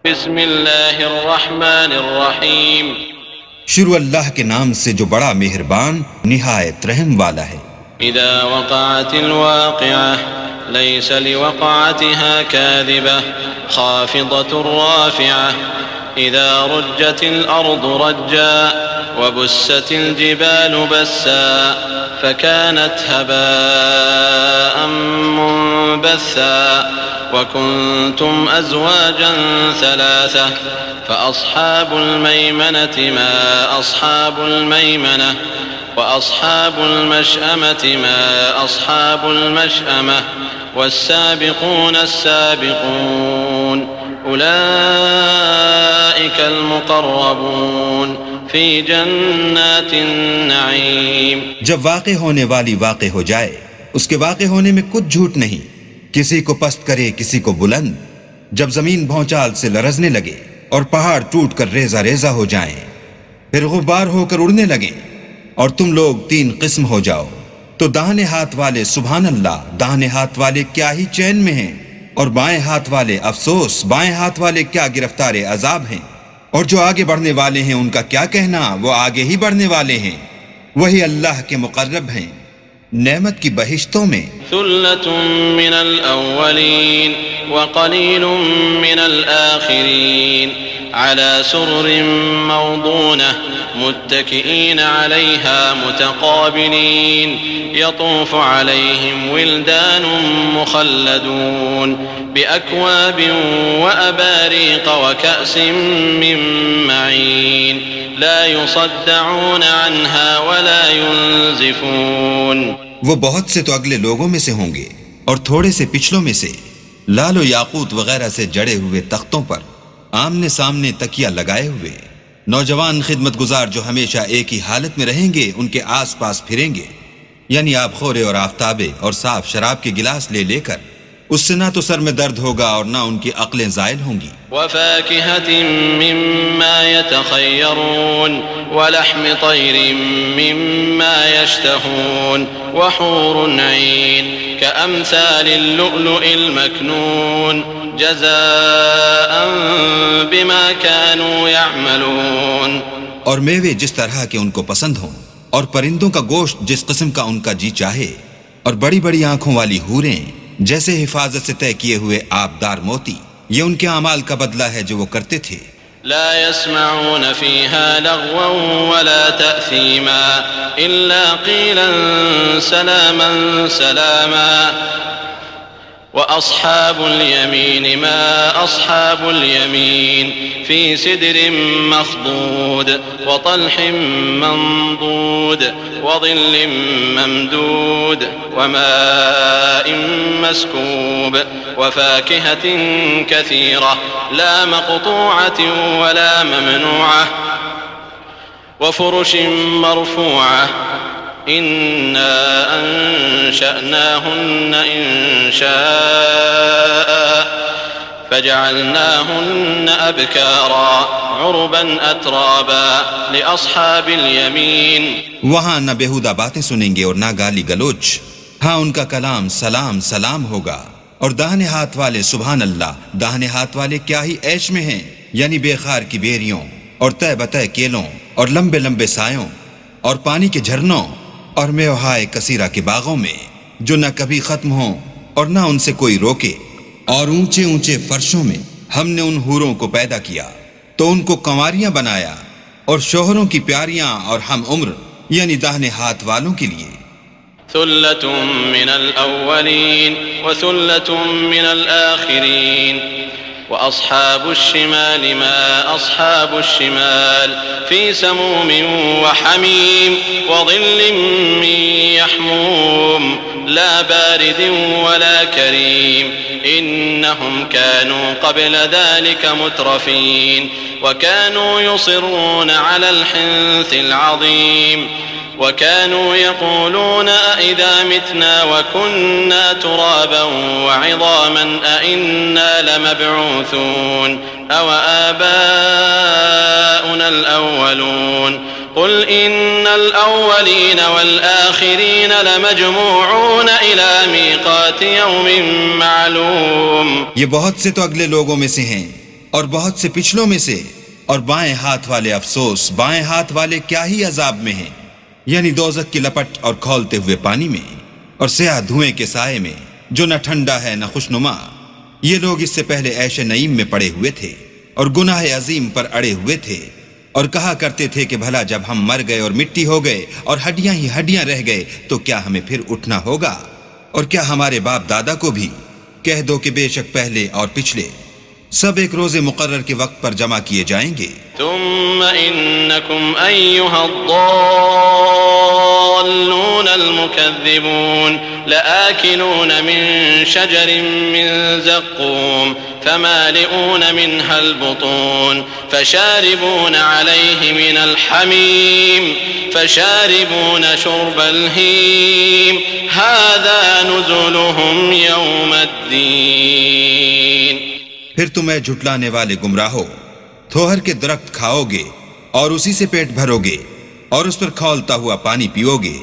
بسم اللہ الرحمن الرحیم شروع اللہ کے نام سے جو بڑا مہربان نہایت رحم والا ہے۔ اذا وقعت الواقعة ليس لوقعتها كاذبة خافضة رافعة اذا رجت الارض رجا وبست الجبال بسا فكانت هباء منبثا وكنتم أزواجا ثلاثة فأصحاب الميمنة ما أصحاب الميمنة وأصحاب المشأمة ما أصحاب المشأمة والسابقون السابقون أولئك المقربون في جنات النعيم۔ جب واقع ہونے والی واقع ہو جائے اس کے واقع ہونے میں کچھ جھوٹ نہیں، کسی کو پست کرے کسی کو بلند، جب زمین بھونچال سے لرزنے لگے اور پہاڑ ٹوٹ کر ریزہ ریزہ ہو جائیں، پھر غبار ہو کر اڑنے لگیں اور تم لوگ تین قسم ہو جاؤ، تو داہنے ہاتھ والے سبحان اللہ، داہنے ہاتھ والے کیا ہی چین میں ہیں، اور بائیں ہاتھ والے افسوس، بائیں ہاتھ والے کیا گرفتار عذاب ہیں، اور جو آگے بڑھنے والے ہیں ان کا کیا کہنا، وہ آگے ہی بڑھنے والے ہیں، وہی اللہ کے مقرب ہیں نعمت کی بہشتوں میں۔ ثلة من الأولين وقليل من الآخرين على سرر موضونة متكئين عليها متقابلين يطوف عليهم ولدان مخلدون بأكواب وأباريق وكأس من معين لا يصدعون عنها ولا ينزفون۔ وہ بہت سے تو اگلے لوگوں میں سے ہوں گے اور تھوڑے سے پچھلوں میں سے، لال و یاقوت وغیرہ سے جڑے ہوئے تختوں پر آمنے سامنے تکیہ لگائے ہوئے، نوجوان خدمت گزار جو ہمیشہ ایک ہی حالت میں رہیں گے ان کے آس پاس پھریں گے، یعنی آب خورے اور آفتابے اور صاف شراب کے گلاس لے لے کر، اس سے نہ تو سر میں درد ہوگا اور نہ ان کی عقلیں زائل ہوں گی۔ وفاكهة مما يتخيرون ولحم طير مما يشتهون وحور عين كأمثال اللؤلؤ المكنون جزاء بما كانوا يعملون۔ اور میوے جس طرح کے ان کو پسند ہوں، اور پرندوں کا گوشت جس قسم کا ان کا جی چاہے، اور بڑی بڑی آنکھوں والی حوریں جیسے حفاظت سے طے کیے ہوئے آبدار موتی، یہ ان کے اعمال کا بدلہ ہے جو وہ کرتے تھے۔ لا يسمعون فيها لغوا ولا تأثيما إلا قيلا سلاما سلاما وأصحاب اليمين ما أصحاب اليمين في سدر مخضود وطلح منضود وظل ممدود وماء مسكوب وفاكهة كثيرة لا مقطوعة ولا ممنوعة وفرش مرفوعة إنا أنشأناهن إنشاء فجعلناهن أبكارا عربا أترابا لأصحاب اليمين۔ وہاں نہ بےہودہ باتیں سنیں گے اور نہ گالی گلوچ، ہاں ان کا کلام سلام سلام ہوگا۔ اور داہنے ہاتھ والے سبحان اللہ، داہنے ہاتھ والے کیا ہی عیش میں ہیں، یعنی بے خار کی بیریوں اور تہ بتہ کیلوں اور لمبے لمبے سایوں اور پانی کے جھرنوں اور میوہائے کثیرہ کے باغوں میں جو نہ کبھی ختم ہوں اور نہ ان سے کوئی روکے، اور اونچے اونچے فرشوں میں ہم نے ان حوروں کو پیدا کیا تو ان کو کنواریاں بنایا، اور شوہروں کی پیاریاں اور ہم عمر یعنی داہنے ہاتھ والوں کے لیے۔ ثلة من الأولين وثلة من الآخرين وأصحاب الشمال ما أصحاب الشمال في سموم وحميم وظل من يحموم لا بارد ولا كريم إنهم كانوا قبل ذلك مترفين وكانوا يصرون على الحنث العظيم وكانوا يقولون أئذا متنا وكنا ترابا وعظاما أئنا لمبعوثون أو آباؤنا الأولون قل إن الأولين والآخرين لمجموعون إلى ميقات يوم معلوم۔ یہ بہت سے تو اگلے لوگوں میں سے ہیں اور بہت سے پچھلوں میں سے، اور بائیں ہاتھ والے افسوس، بائیں ہاتھ والے کیا ہی عذاب میں ہیں، یعنی دوزخ کی لپٹ اور کھولتے ہوئے پانی میں، اور سیاہ دھوئیں کے سائے میں جو نہ ٹھنڈا ہے نہ خوشنما۔ یہ لوگ اس سے پہلے عیش نعیم میں پڑے ہوئے تھے اور گناہ عظیم پر اڑے ہوئے تھے، اور کہا کرتے تھے کہ بھلا جب ہم مر گئے اور مٹی ہو گئے اور ہڈیاں ہی ہڈیاں رہ گئے تو کیا ہمیں پھر اٹھنا ہوگا؟ اور کیا ہمارے باپ دادا کو بھی؟ کہہ دو کہ بے شک پہلے اور پچھلے سب ایک روز مقرر کے وقت پر جمع کیے جائیں گے۔ ثم إنكم أيها الضالون المكذبون لآكلون من شجر من زقوم فمالئون منها البطون فشاربون عليه من الحميم فشاربون شرب الهيم هذا نزلهم يوم الدين۔ پھر تمہیں جھٹلانے والے گمراہو، تھوہر کے درخت کھاؤ گے اور اسی سے پیٹ بھرو گے اور اس پر کھولتا ہوا پانی پیو گے،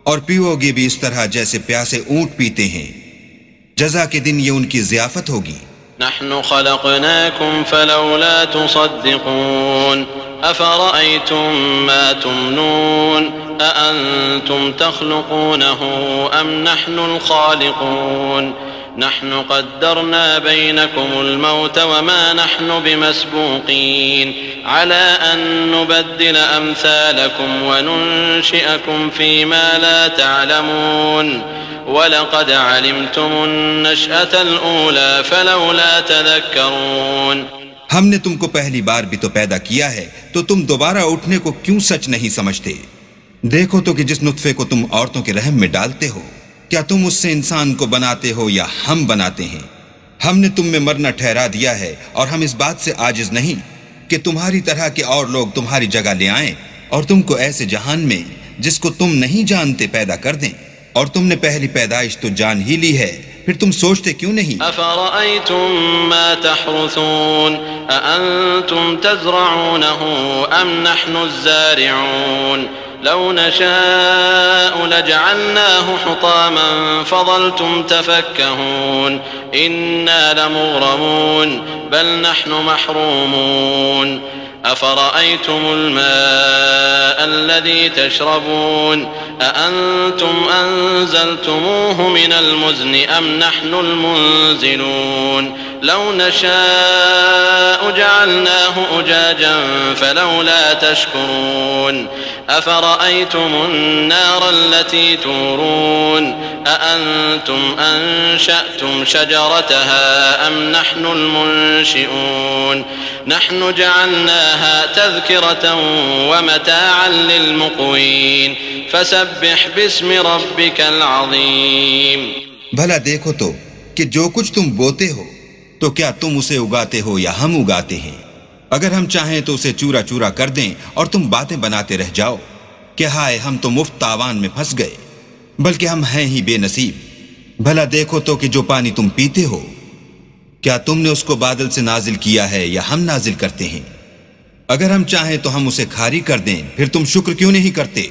اور پیو گے بھی اس طرح جیسے پیاسے اونٹ پیتے ہیں۔ جزا کے دن یہ ان کی ضیافت ہوگی۔ نحن خلقناكم فلولا تصدقون أفرأيتم ما تمنون أأنتم تخلقونه أم نحن الخالقون نحن قدرنا بينكم الموت وما نحن بمسبوقين على أن نبدل أمثالكم وننشئكم فيما لا تعلمون وَلَقَدْ عَلِمْتُمُ النَّشْأَةَ الْأُولَى فَلَوْلَا تَذَكَّرُونَ۔ ہم نے تم کو پہلی بار بھی تو پیدا کیا ہے، تو تم دوبارہ اٹھنے کو کیوں سچ نہیں سمجھتے؟ دیکھو تو کہ جس نطفے کو تم عورتوں کے رحم میں ڈالتے ہو، کیا تم اس سے انسان کو بناتے ہو یا ہم بناتے ہیں؟ ہم نے تم میں مرنا ٹھہرا دیا ہے، اور ہم اس بات سے عاجز نہیں کہ تمہاری طرح کے اور لوگ تمہاری جگہ لے آئیں اور تم کو ایسے جہان میں جس کو تم نہیں جانتے پیدا کر دیں، اور تم نے پہلی پیدائش تو جان ہی لی ہے، پھر تم سوچتے کیوں نہیں؟ أَفَرَأَيْتُم مَّا تَحْرُثُونَ أَأَنتُمْ تَزْرَعُونَهُ أَمْ نَحْنُ الزَّارِعُونَ لَوْ نَشَاءُ لَجَعَلْنَاهُ حُطَامًا فَظَلْتُمْ تَفَكَّهُونَ إِنَّا لَمُغْرَمُونَ بَلْ نَحْنُ مَحْرُومُونَ أَفَرَأَيْتُمُ الْمَاءَ الَّذِي تَشْرَبُونَ أَأَنتُمْ أَنزَلْتُمُوهُ مِنَ الْمُزْنِ أَمْ نَحْنُ الْمُنزِلُونَ لَوْ نَشَاءُ جَعَلْنَاهُ أُجَاجًا فَلَوْلَا تَشْكُرُونَ أَفَرَأَيْتُمُ النَّارَ الَّتِي تُورُونَ أَأَنتُمْ أَنشَأْتُمْ شَجَرَتَهَا أَمْ نَحْنُ الْمُنشِئُونَ نَحْنُ جَعَلْنَاهَا تَذْكِرَةً وَمَتَاعًا لِلْمُقْوِينَ فَسَبِّحْ بِاسْمِ رَبِّكَ الْعَظِيمِ۔ بھلا دیکھو تو کہ جو کچھ تم بوتے ہو تو کیا تم اسے اگاتے ہو یا ہم اگاتے ہیں؟ اگر ہم چاہیں تو اسے چورا چورا کر دیں اور تم باتیں بناتے رہ جاؤ کہ ہائے ہم تو مفت تاوان میں پھنس گئے، بلکہ ہم ہیں ہی بے نصیب۔ بھلا دیکھو تو کہ جو پانی تم پیتے ہو کیا تم نے اس کو بادل سے نازل کیا ہے یا ہم نازل کرتے ہیں؟ اگر ہم چاہیں تو ہم اسے کھاری کر دیں، پھر تم شکر کیوں نہیں کرتے؟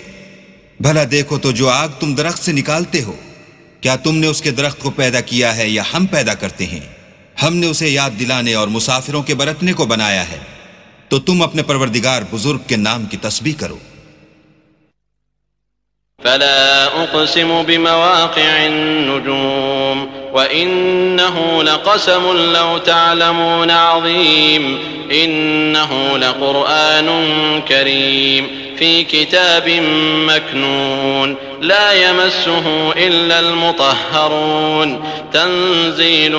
بھلا دیکھو تو جو آگ تم درخت سے نکالتے ہو کیا تم نے اس کے درخت کو پیدا کیا ہے یا ہم پیدا کرتے ہیں؟ ہم نے اسے یاد دلانے اور مسافروں کے برتنے کو بنایا ہے، تو تم اپنے پروردگار بزرگ کے نام کی تسبیح کرو۔ فلا أقسم بمواقع النجوم وإنه لقسم لو تعلمون عظيم إنه لقرآن كريم في كتاب مكنون لا يمسه إلا المطهرون تنزيل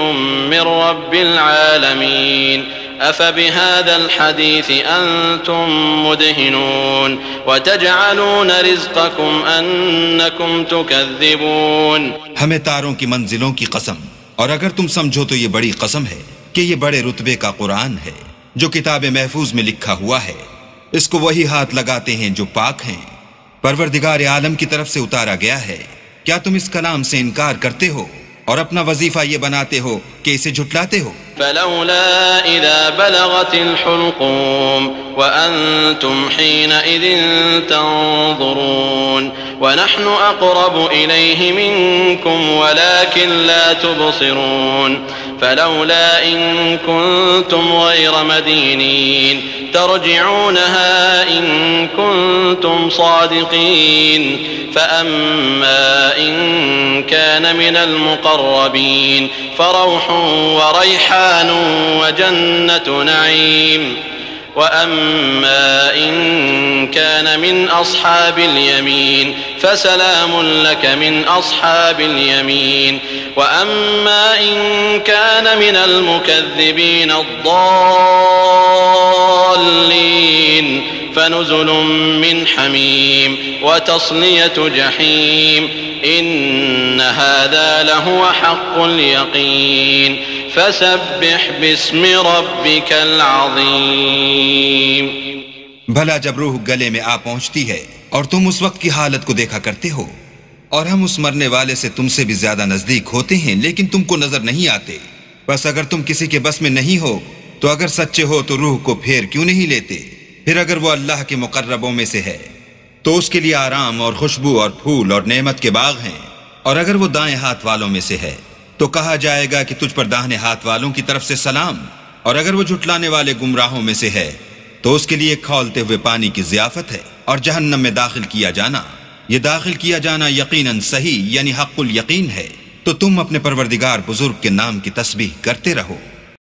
من رب العالمين أفبهذا الحديث أنتم مدهنون وتجعلون رزقكم أنكم تكذبون۔ ہمیں تاروں کی منزلوں کی قسم، اور اگر تم سمجھو تو یہ بڑی قسم ہے کہ یہ بڑے رتبے کا قرآن ہے جو کتاب محفوظ میں لکھا ہوا ہے، اس کو وہی ہاتھ لگاتے ہیں جو پاک ہیں، پروردگار عالم کی طرف سے اتارا گیا ہے۔ کیا تم اس کلام سے انکار کرتے ہو اور اپنا وظیفہ یہ بناتے ہو کہ اسے جھٹلاتے ہو؟ فلولا إذا بلغت الحلقوم وأنتم حينئذ تنظرون ونحن أقرب إليه منكم ولكن لا تبصرون فلولا إن كنتم غير مدينين ترجعونها إن كنتم صادقين فأما إن كان من المقربين فروح وريحان وجنة نعيم وأما إن كان من أصحاب اليمين فسلام لك من أصحاب اليمين وأما إن كان من المكذبين الضالين فنزل من حميم وتصلية جحيم إن هذا لهو حق اليقين فسبح باسم ربك العظيم. بھلا جب روح گلے میں آ پہنچتی ہے اور تم اس وقت کی حالت کو دیکھا کرتے ہو اور ہم اس مرنے والے سے تم سے بھی زیادہ نزدیک ہوتے ہیں لیکن تم کو نظر نہیں آتے، بس اگر تم کسی کے بس میں نہیں ہو تو اگر سچے ہو تو روح کو پھیر کیوں نہیں لیتے؟ پھر اگر وہ اللہ کے مقربوں میں سے ہے تو اس کے لیے آرام اور خوشبو اور پھول اور نعمت کے باغ ہیں، اور اگر وہ دائیں ہاتھ والوں میں سے ہے تو کہا جائے گا کہ تجھ پر داہنے ہاتھ والوں کی طرف سے سلام، اور اگر وہ جھٹلانے والے گمراہوں میں سے ہے تو اس کے لیے کھولتے ہوئے پانی کی ضیافت ہے اور جہنم میں داخل کیا جانا، یہ داخل کیا جانا یقیناً صحیح یعنی حق الیقین ہے. تو تم اپنے پروردگار بزرگ کے نام کی تسبیح کرتے رہو.